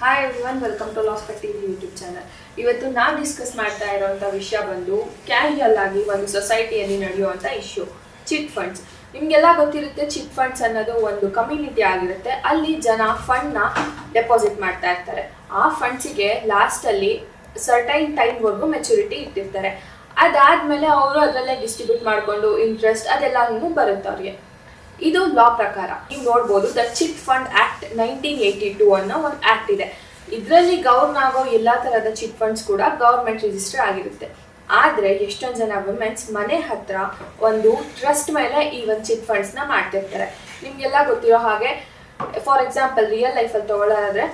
Hi everyone, welcome to Lawspective YouTube channel. ಇವತ್ತು ನಾವು discuss ಮಾಡ್ತಾ ಇರೋಂಥ ವಿಷಯ ಬಂದು ಕ್ಯಾಶುಯಲ್ ಆಗಿ ಒಂದು ಸೊಸೈಟಿಯಲ್ಲಿ ನಡೆಯುವಂಥ ಇಶ್ಯೂ ಚಿಟ್ ಫಂಡ್ಸ್. ನಿಮಗೆಲ್ಲ ಗೊತ್ತಿರುತ್ತೆ, ಚಿಟ್ ಫಂಡ್ಸ್ ಅನ್ನೋದು ಒಂದು ಕಮ್ಯುನಿಟಿ ಆಗಿರುತ್ತೆ. ಅಲ್ಲಿ ಜನ ಫಂಡ್ನ ಡೆಪಾಸಿಟ್ ಮಾಡ್ತಾ ಇರ್ತಾರೆ. ಆ ಫಂಡ್ಸಿಗೆ ಲಾಸ್ಟಲ್ಲಿ ಸರ್ಟೈನ್ ಟೈಮ್ವರೆಗೂ ಮೆಚುರಿಟಿ ಇಟ್ಟಿರ್ತಾರೆ. ಅದಾದಮೇಲೆ ಅವರು ಅದರಲ್ಲೇ ಡಿಸ್ಟ್ರಿಬ್ಯೂಟ್ ಮಾಡಿಕೊಂಡು ಇಂಟ್ರೆಸ್ಟ್ ಅದೆಲ್ಲನೂ ಬರುತ್ತೆ ಅವ್ರಿಗೆ. ಇದು ಲಾ ಪ್ರಕಾರ ನೀವು ನೋಡ್ಬೋದು, ದ ಚಿಟ್ ಫಂಡ್ ಆಕ್ಟ್ 1982 ಅನ್ನೋ ಒಂದು ಆಕ್ಟ್ ಇದೆ. ಇದರಲ್ಲಿ ಗವರ್ನ್ ಆಗೋ ಎಲ್ಲ ಥರದ ಚಿಟ್ ಫಂಡ್ಸ್ ಕೂಡ ಗೌರ್ಮೆಂಟ್ ರಿಜಿಸ್ಟರ್ ಆಗಿರುತ್ತೆ. ಆದರೆ ಎಷ್ಟೊಂದು ಜನ ವುಮೆನ್ಸ್ ಮನೆ ಹತ್ರ ಒಂದು ಟ್ರಸ್ಟ್ ಮೇಲೆ ಈ ಒಂದು ಚಿಟ್ ಫಂಡ್ಸ್ನ ಮಾಡ್ತಿರ್ತಾರೆ. ನಿಮಗೆಲ್ಲ ಗೊತ್ತಿರೋ ಹಾಗೆ, ಫಾರ್ ಎಕ್ಸಾಂಪಲ್ ರಿಯಲ್ ಲೈಫಲ್ಲಿ ತಗೊಳ್ಳೋದಾದ್ರೆ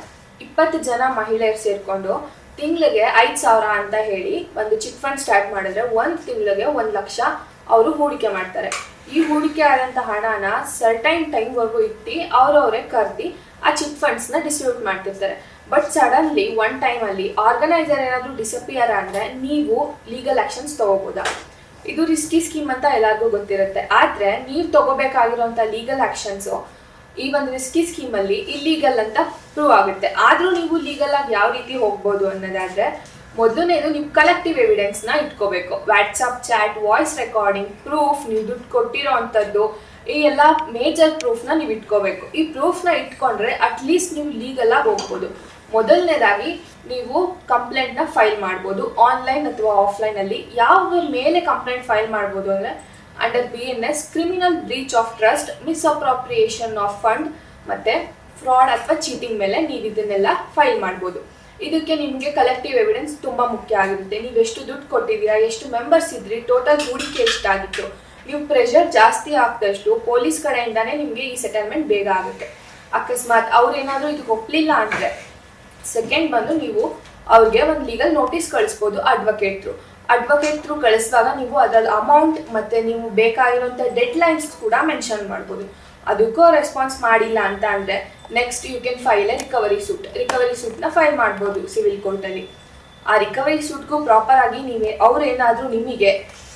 20 ಜನ ಮಹಿಳೆಯರು ಸೇರಿಕೊಂಡು ತಿಂಗಳಿಗೆ 5,000 ಅಂತ ಹೇಳಿ ಒಂದು ಚಿಟ್ ಫಂಡ್ ಸ್ಟಾರ್ಟ್ ಮಾಡಿದ್ರೆ ಒಂದು ತಿಂಗಳಿಗೆ 1 ಲಕ್ಷ ಅವರು ಹೂಡಿಕೆ ಮಾಡ್ತಾರೆ. ಈ ಹೂಡಿಕೆ ಆದಂಥ ಹಣನ ಸರ್ಟೈನ್ ಟೈಮ್ವರೆಗೂ ಇಟ್ಟು ಅವರವರೇ ಕರ್ದಿ ಆ ಚಿಟ್ ಫಂಡ್ಸ್ನ ಡಿಸ್ಟ್ರಿಬ್ಯೂಟ್ ಮಾಡ್ತಿರ್ತಾರೆ. ಬಟ್ ಸಡನ್ಲಿ ಒನ್ ಟೈಮಲ್ಲಿ ಆರ್ಗನೈಸರ್ ಏನಾದರೂ ಡಿಸಪಿಯರ್ ಅಂದರೆ ನೀವು ಲೀಗಲ್ ಆ್ಯಕ್ಷನ್ಸ್ ತೊಗೋಬೋದಾ? ಇದು ರಿಸ್ಕಿ ಸ್ಕೀಮ್ ಅಂತ ಎಲ್ಲರಿಗೂ ಗೊತ್ತಿರುತ್ತೆ. ಆದರೆ ನೀವು ತೊಗೋಬೇಕಾಗಿರೋಂಥ ಲೀಗಲ್ ಆ್ಯಕ್ಷನ್ಸು ಈ ಒಂದು ರಿಸ್ಕಿ ಸ್ಕೀಮಲ್ಲಿ ಇಲ್ಲೀಗಲ್ ಅಂತ ಪ್ರೂವ್ ಆಗುತ್ತೆ. ಆದರೂ ನೀವು ಲೀಗಲ್ ಆಗಿ ಯಾವ ರೀತಿ ಹೋಗ್ಬೋದು ಅನ್ನೋದಾದರೆ, ಮೊದಲನೇದು ನೀವು ಕಲೆಕ್ಟಿವ್ ಎವಿಡೆನ್ಸ್ನ ಇಟ್ಕೋಬೇಕು. WhatsApp chat, voice recording, proof, ನೀವು ದುಡ್ಡು ಕೊಟ್ಟಿರೋ ಅಂಥದ್ದು, ಈ ಎಲ್ಲ ಮೇಜರ್ ಪ್ರೂಫ್ನ ನೀವು ಇಟ್ಕೋಬೇಕು. ಈ ಪ್ರೂಫ್ನ ಇಟ್ಕೊಂಡ್ರೆ ಅಟ್ಲೀಸ್ಟ್ ನೀವು ಲೀಗಲ್ ಆಗಿ ಹೋಗ್ಬೋದು. ಮೊದಲನೇದಾಗಿ ನೀವು ಕಂಪ್ಲೇಂಟ್ನ ಫೈಲ್ ಮಾಡ್ಬೋದು, ಆನ್ಲೈನ್ ಅಥವಾ ಆಫ್ಲೈನಲ್ಲಿ. ಯಾವ ಮೇಲೆ ಕಂಪ್ಲೇಂಟ್ ಫೈಲ್ ಮಾಡ್ಬೋದು ಅಂದರೆ, under BNS criminal breach of trust, misappropriation of fund ಮತ್ತು ಫ್ರಾಡ್ ಅಥವಾ ಚೀಟಿಂಗ್ ಮೇಲೆ ನೀವು ಇದನ್ನೆಲ್ಲ ಫೈಲ್ ಮಾಡ್ಬೋದು. ಇದಕ್ಕೆ ನಿಮಗೆ ಕಲೆಕ್ಟಿವ್ ಎವಿಡೆನ್ಸ್ ತುಂಬ ಮುಖ್ಯ ಆಗಿರುತ್ತೆ. ನೀವು ಎಷ್ಟು ದುಡ್ಡು ಕೊಟ್ಟಿದ್ದೀರಾ, ಎಷ್ಟು ಮೆಂಬರ್ಸ್ ಇದ್ರಿ, ಟೋಟಲ್ ಹೂಡಿಕೆ ಎಷ್ಟಾಗಿತ್ತು. ನೀವು ಪ್ರೆಷರ್ ಜಾಸ್ತಿ ಆಗ್ದಷ್ಟು ಪೊಲೀಸ್ ಕಡೆಯಿಂದಾನೇ ನಿಮಗೆ ಈ ಸೆಟಲ್ಮೆಂಟ್ ಬೇಗ ಆಗುತ್ತೆ. ಅಕಸ್ಮಾತ್ ಅವ್ರೇನಾದರೂ ಇದಕ್ಕೆ ಒಪ್ಪಲಿಲ್ಲ ಅಂದರೆ ಸೆಕೆಂಡ್ ಬಂದು ನೀವು ಅವ್ರಿಗೆ ಒಂದು ಲೀಗಲ್ ನೋಟಿಸ್ ಕಳಿಸ್ಬೋದು ಅಡ್ವೊಕೇಟ್ ಥ್ರೂ ಕಳಿಸಿದಾಗ ನೀವು ಅದರ ಅಮೌಂಟ್ ಮತ್ತು ನೀವು ಬೇಕಾಗಿರೋಂಥ ಡೆಡ್ಲೈನ್ಸ್ ಕೂಡ ಮೆನ್ಷನ್ ಮಾಡ್ಬೋದು. ಅದಕ್ಕೂ ರೆಸ್ಪಾನ್ಸ್ ಮಾಡಿಲ್ಲ ಅಂತ ಅಂದರೆ next you can file a recovery ಸೂಟ್ನ ಫೈಲ್ ಮಾಡ್ಬೋದು ಸಿವಿಲ್ ಕೋರ್ಟಲ್ಲಿ. ಆ ರಿಕವರಿ ಸೂಟ್ಗೂ ಪ್ರಾಪರ್ ಆಗಿ ಅವ್ರೇನಾದರೂ ನಿಮಗೆ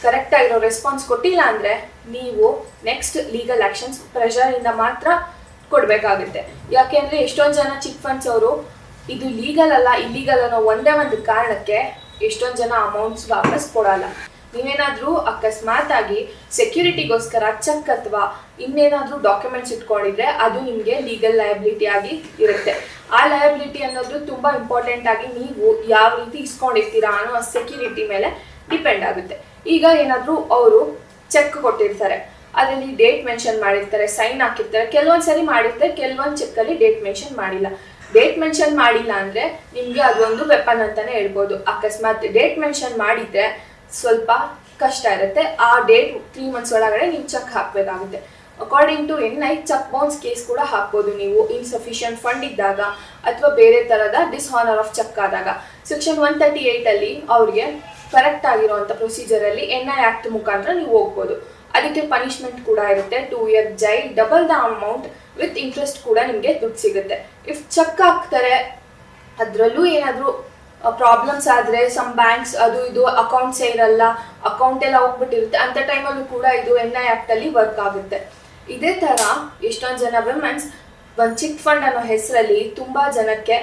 ಕರೆಕ್ಟಾಗಿರೋ ರೆಸ್ಪಾನ್ಸ್ ಕೊಟ್ಟಿಲ್ಲ ಅಂದರೆ ನೀವು ನೆಕ್ಸ್ಟ್ ಲೀಗಲ್ ಆ್ಯಕ್ಷನ್ಸ್ ಪ್ರೆಷರಿಂದ ಮಾತ್ರ ಕೊಡಬೇಕಾಗುತ್ತೆ. ಯಾಕೆ ಅಂದರೆ ಎಷ್ಟೊಂದು ಜನ ಚಿಟ್ ಫಂಡ್ಸ್ ಅವರು ಇದು ಲೀಗಲ್ ಅಲ್ಲ, ಇಲ್ಲೀಗಲ್ ಅನ್ನೋ ಒಂದೇ ಒಂದು ಕಾರಣಕ್ಕೆ ಎಷ್ಟೊಂದು ಜನ ಅಮೌಂಟ್ಸ್ ವಾಪಸ್ ಕೊಡಲ್ಲ. ನೀವೇನಾದರೂ ಅಕಸ್ಮಾತ್ ಆಗಿ ಸೆಕ್ಯೂರಿಟಿಗೋಸ್ಕರ ಚೆಕ್ ಅಥವಾ ಇನ್ನೇನಾದರೂ ಡಾಕ್ಯುಮೆಂಟ್ಸ್ ಇಟ್ಕೊಂಡಿದ್ರೆ ಅದು ನಿಮಗೆ ಲೀಗಲ್ ಲಯಬಿಲಿಟಿ ಆಗಿ ಇರುತ್ತೆ. ಆ ಲಯಬಿಲಿಟಿ ಅನ್ನೋದು ತುಂಬ ಇಂಪಾರ್ಟೆಂಟ್ ಆಗಿ ನೀವು ಯಾವ ರೀತಿ ಇಸ್ಕೊಂಡಿರ್ತೀರಾ ಅನ್ನೋ ಸೆಕ್ಯೂರಿಟಿ ಮೇಲೆ ಡಿಪೆಂಡ್ ಆಗುತ್ತೆ. ಈಗ ಏನಾದರೂ ಅವರು ಚೆಕ್ ಕೊಟ್ಟಿರ್ತಾರೆ, ಅದರಲ್ಲಿ ಡೇಟ್ ಮೆನ್ಷನ್ ಮಾಡಿರ್ತಾರೆ, ಸೈನ್ ಹಾಕಿರ್ತಾರೆ, ಕೆಲವೊಂದು ಸರಿ ಮಾಡಿರ್ತಾರೆ, ಕೆಲವೊಂದು ಚೆಕ್ಕಲ್ಲಿ ಡೇಟ್ ಮೆನ್ಷನ್ ಮಾಡಿಲ್ಲ. ಡೇಟ್ ಮೆನ್ಷನ್ ಮಾಡಿಲ್ಲ ಅಂದರೆ ನಿಮಗೆ ಅದೊಂದು ವೆಪನ್ ಅಂತಲೇ ಹೇಳ್ಬೋದು. ಅಕಸ್ಮಾತ್ ಡೇಟ್ ಮೆನ್ಷನ್ ಮಾಡಿದರೆ ಸ್ವಲ್ಪ ಕಷ್ಟ ಇರುತ್ತೆ. ಆ ಡೇಟ್ 3 months ಒಳಗಡೆ ನೀವು ಚೆಕ್ ಹಾಕಬೇಕಾಗುತ್ತೆ. According to NI cheque bounce case ಕೂಡ ಹಾಕ್ಬೋದು ನೀವು, ಇನ್ಸಫಿಷಿಯಂಟ್ ಫಂಡ್ ಇದ್ದಾಗ ಅಥವಾ ಬೇರೆ ಥರದ ಡಿಸ್ಹಾನರ್ ಆಫ್ ಚೆಕ್ ಆದಾಗ. ಸೆಕ್ಷನ್ 138 ಅವ್ರಿಗೆ ಕರೆಕ್ಟ್ ಆಗಿರೋವಂಥ ಪ್ರೊಸೀಜರಲ್ಲಿ NI ಆ್ಯಕ್ಟ್ ಮುಖಾಂತರ ನೀವು ಹೋಗ್ಬೋದು. ಅದಕ್ಕೆ ಪನಿಷ್ಮೆಂಟ್ ಕೂಡ ಇರುತ್ತೆ, 2 year jail, double the amount with interest ಕೂಡ ನಿಮಗೆ ದುಡ್ಡು ಸಿಗುತ್ತೆ. ಇಫ್ ಚೆಕ್ ಹಾಕ್ತಾರೆ ಅದರಲ್ಲೂ ಏನಾದರೂ ಪ್ರಾಬ್ಲಮ್ಸ್ ಆದರೆ, ಸಮ್ ಬ್ಯಾಂಕ್ಸ್ ಅದು ಇದು ಅಕೌಂಟ್ಸೇ ಇರಲ್ಲ, ಅಕೌಂಟ್ ಎಲ್ಲ ಹೋಗ್ಬಿಟ್ಟಿರುತ್ತೆ, ಅಂಥ ಟೈಮಲ್ಲೂ ಕೂಡ ಇದು NI ಆ್ಯಕ್ಟಲ್ಲಿ ವರ್ಕ್ ಆಗುತ್ತೆ. ಇದೇ ಥರ ಎಷ್ಟೊಂದು ಜನ ವಿಮೆನ್ಸ್ ಒಂದು ಚಿಟ್ ಫಂಡ್ ಅನ್ನೋ ಹೆಸರಲ್ಲಿ ತುಂಬ ಜನಕ್ಕೆ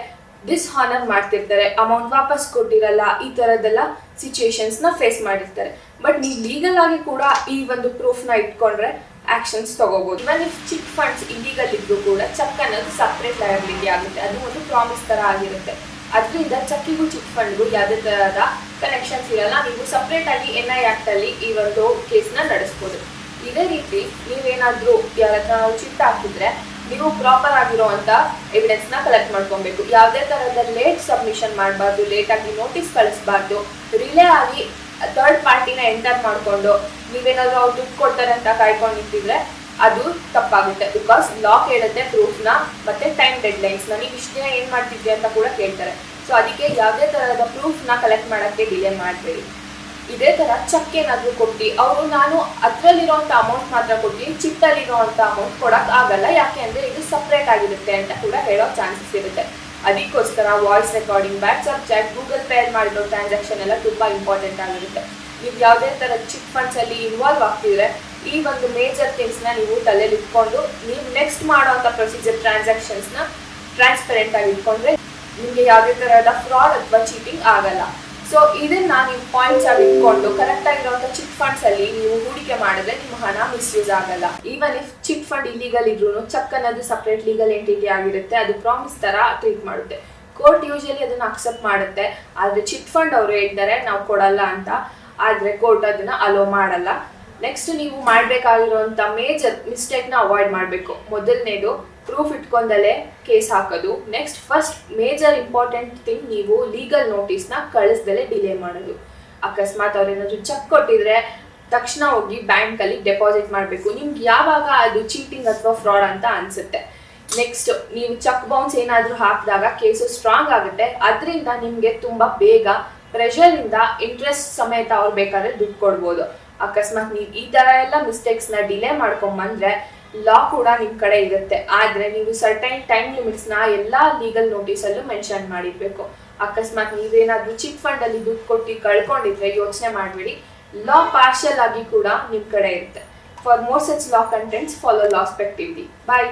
ಡಿಸ್ಹಾನರ್ ಮಾಡ್ತಿರ್ತಾರೆ, ಅಮೌಂಟ್ ವಾಪಸ್ ಕೊಟ್ಟಿರಲ್ಲ, ಈ ಥರದ್ದೆಲ್ಲ ಸಿಚುವೇಶನ್ಸ್ನ ಫೇಸ್ ಮಾಡಿರ್ತಾರೆ. ಬಟ್ ನೀವು ಲೀಗಲ್ ಆಗಿ ಕೂಡ ಈ ಒಂದು ಪ್ರೂಫ್ನ ಇಟ್ಕೊಂಡ್ರೆ ಆ್ಯಕ್ಷನ್ಸ್ ತೊಗೋಬೋದು. Even if chit funds illegal ಇದ್ದರೂ ಕೂಡ ಚೆಕ್ ಅನ್ನೋದು ಸಪ್ರೇಟ್ ಲಯಬಿಲಿಟಿ ಆಗುತ್ತೆ. ಅದು ಒಂದು ಪ್ರಾಮಿಸ್ ಥರ ಆಗಿರುತ್ತೆ. ಅದರಿಂದ ಚೆಕ್ಕಿಗೂ ಚಿಟ್ ಫಂಡ್ಗೂ ಯಾವುದೇ ಥರದ ಕನೆಕ್ಷನ್ಸ್ ಇರಲ್ಲ. ನೀವು ಸಪ್ರೇಟಾಗಿ NI ಆ್ಯಕ್ಟಲ್ಲಿ ಈ ಒಂದು ಕೇಸ್ನ ನಡೆಸ್ಬೋದು. ಇದೇ ರೀತಿ ನೀವೇನಾದರೂ ಯಾರ ಹತ್ರ ನಾವು ಚಿಟ್ ಹಾಕಿದ್ರೆ ನೀವು ಪ್ರಾಪರ್ ಆಗಿರೋವಂಥ ಎವಿಡೆನ್ಸ್ನ ಕಲೆಕ್ಟ್ ಮಾಡ್ಕೊಬೇಕು. ಯಾವುದೇ ಥರದ ಲೇಟ್ ಸಬ್ಮಿಷನ್ ಮಾಡಬಾರ್ದು, ಲೇಟಾಗಿ ನೋಟಿಸ್ ಕಳಿಸ್ಬಾರ್ದು. ರಿಲೇ ಆಗಿ ಥರ್ಡ್ ಪಾರ್ಟಿನ ಎಂಟರ್ ಮಾಡಿಕೊಂಡು ನೀವೇನಾದರೂ ಅವ್ರು ದುಡ್ಡು ಕೊಡ್ತಾರೆ ಅಂತ ಕಾಯ್ಕೊಂಡು ನಿಂತಿದ್ರೆ ಅದು ತಪ್ಪಾಗುತ್ತೆ. ಬಿಕಾಸ್ ಲಾ ಕೇಳುತ್ತೆ ಪ್ರೂಫ್ನ ಮತ್ತು ಟೈಮ್ ಡೆಡ್ಲೈನ್ಸ್ನ. ನೀವು ಇಷ್ಟು ದಿನ ಏನು ಮಾಡ್ತಿದ್ರಿ ಅಂತ ಕೂಡ ಕೇಳ್ತಾರೆ. ಸೊ ಅದಕ್ಕೆ ಯಾವುದೇ ಥರದ ಪ್ರೂಫ್ನ ಕಲೆಕ್ಟ್ ಮಾಡೋಕ್ಕೆ ಡಿಲೇ ಮಾಡಬೇಡಿ. ಇದೇ ಥರ ಚೆಕ್ ಏನಾದರೂ ಕೊಟ್ಟು ಅವರು ನಾನು ಅದರಲ್ಲಿರೋವಂಥ ಅಮೌಂಟ್ ಮಾತ್ರ ಕೊಟ್ಟು ಚಿಟ್ಟಲ್ಲಿರೋವಂಥ ಅಮೌಂಟ್ ಕೊಡೋಕೆ ಆಗಲ್ಲ, ಯಾಕೆ ಅಂದರೆ ಇದು ಸಪ್ರೇಟ್ ಆಗಿರುತ್ತೆ ಅಂತ ಕೂಡ ಹೇಳೋ ಚಾನ್ಸಸ್ ಇರುತ್ತೆ. ಅದಕ್ಕೋಸ್ಕರ voice recording, WhatsApp chat, Google Pay ಮಾಡಿರೋ ಟ್ರಾನ್ಸಾಕ್ಷನ್ ಎಲ್ಲ ತುಂಬ ಇಂಪಾರ್ಟೆಂಟ್ ಆಗಿರುತ್ತೆ. ನೀವು ಯಾವುದೇ ಥರ ಚಿಟ್ ಫಂಡ್ಸಲ್ಲಿ ಇನ್ವಾಲ್ವ್ ಆಗ್ತಿದ್ರೆ ಈ ಒಂದು ಮೇಜರ್ ಥಿಂಗ್ಸ್ನ ನೀವು ತಲೆಯಲ್ಲಿ ಇಟ್ಕೊಂಡು ನೀವು ನೆಕ್ಸ್ಟ್ ಮಾಡೋವಂಥ ಪ್ರೊಸೀಜರ್ ಟ್ರಾನ್ಸಾಕ್ಷನ್ಸ್ನ ಟ್ರಾನ್ಸ್ಪರೆಂಟ್ ಆಗಿ ಇಟ್ಕೊಂಡ್ರೆ ನಿಮಗೆ ಯಾವುದೇ ತರಹದ ಫ್ರಾಡ್ ಅಥವಾ ಚೀಟಿಂಗ್ ಆಗಲ್ಲ. ಸೊ ಇದನ್ನ ನೀವು ಪಾಯಿಂಟ್ಸ್ ಆಗಿ ಇಟ್ಕೊಂಡು ಕರೆಕ್ಟ್ ಆಗಿರುವಂತ ಚಿಟ್ ಫಂಡ್ಸ್ ಅಲ್ಲಿ ನೀವು ಹೂಡಿಕೆ ಮಾಡಿದ್ರೆ ನಿಮ್ಮ ಹಣ ಮಿಸ್ಯೂಸ್ ಆಗಲ್ಲ. Even if chit fund illegal ಇದ್ರೂ ಚೆಕ್ ಅನ್ನೋದು ಸಪರೇಟ್ ಲೀಗಲ್ ಎಂಟಿಟಿ ಆಗಿರುತ್ತೆ, ಅದು ಪ್ರಾಮಿಸ್ ತರ ಟ್ರೀಟ್ ಮಾಡುತ್ತೆ. ಕೋರ್ಟ್ ಯೂಶಲಿ ಅದನ್ನ ಅಕ್ಸೆಪ್ಟ್ ಮಾಡುತ್ತೆ, ಆದ್ರೆ ಚಿಟ್ ಫಂಡ್ ಅವರು ಹೇಳ್ತಾರೆ ನಾವು ಕೊಡಲ್ಲ ಅಂತ, ಆದ್ರೆ ಕೋರ್ಟ್ ಅದನ್ನ ಅಲೋ ಮಾಡಲ್ಲ. ನೆಕ್ಸ್ಟ್ ನೀವು ಮಾಡ್ಬೇಕಾಗಿರುವಂತ ಮೇಜರ್ ಮಿಸ್ಟೇಕ್ ನ ಅವಾಯ್ಡ್ ಮಾಡಬೇಕು. ಮೊದಲನೇದು ಪ್ರೂಫ್ ಇಟ್ಕೊಂಡಲೇ ಕೇಸ್ ಹಾಕೋದು. Next first major important thing, ನೀವು ಲೀಗಲ್ ನೋಟಿಸ್ನ ಕಳಿಸ್ದಲೇ ಡಿಲೇ ಮಾಡೋದು. ಅಕಸ್ಮಾತ್ ಅವ್ರೇನಾದ್ರು ಚೆಕ್ ಕೊಟ್ಟಿದ್ರೆ ತಕ್ಷಣ ಹೋಗಿ ಬ್ಯಾಂಕಲ್ಲಿ ಡೆಪಾಸಿಟ್ ಮಾಡಬೇಕು, ನಿಮ್ಗೆ ಯಾವಾಗ ಅದು ಚೀಟಿಂಗ್ ಅಥವಾ ಫ್ರಾಡ್ ಅಂತ ಅನ್ಸುತ್ತೆ. ನೆಕ್ಸ್ಟ್ ನೀವು ಚೆಕ್ ಬೌನ್ಸ್ ಏನಾದರೂ ಹಾಕಿದಾಗ ಕೇಸು ಸ್ಟ್ರಾಂಗ್ ಆಗುತ್ತೆ, ಅದರಿಂದ ನಿಮಗೆ ತುಂಬ ಬೇಗ ಪ್ರೆಷರಿಂದ ಇಂಟ್ರೆಸ್ಟ್ ಸಮೇತ ಅವ್ರು ಬೇಕಾದ್ರೆ ದುಡ್ಡು ಕೊಡ್ಬೋದು. ಅಕಸ್ಮಾತ್ ನೀವು ಈ ಥರ ಎಲ್ಲ ಮಿಸ್ಟೇಕ್ಸ್ನ ಡಿಲೇ ಮಾಡ್ಕೊಂಬಂದ್ರೆ ಲಾ ಕೂಡ ನಿಮ್ಮ ಕಡೆ ಇರುತ್ತೆ, ಆದರೆ ನೀವು ಸರ್ಟೈನ್ ಟೈಮ್ ಲಿಮಿಟ್ಸ್ನ ಎಲ್ಲ ಲೀಗಲ್ ನೋಟಿಸಲ್ಲೂ ಮೆನ್ಷನ್ ಮಾಡಿರಬೇಕು. ಅಕಸ್ಮಾತ್ ನೀವೇನಾದರೂ ಚಿಟ್ ಫಂಡಲ್ಲಿ ದುಡ್ಡು ಕೊಟ್ಟು ಕಳ್ಕೊಂಡಿದ್ರೆ ಯೋಚನೆ ಮಾಡಬೇಡಿ, ಲಾ ಪಾರ್ಷಿಯಲ್ ಆಗಿ ಕೂಡ ನಿಮ್ಮ ಕಡೆ ಇರುತ್ತೆ. For more such law contents follow lawspectively. Bye.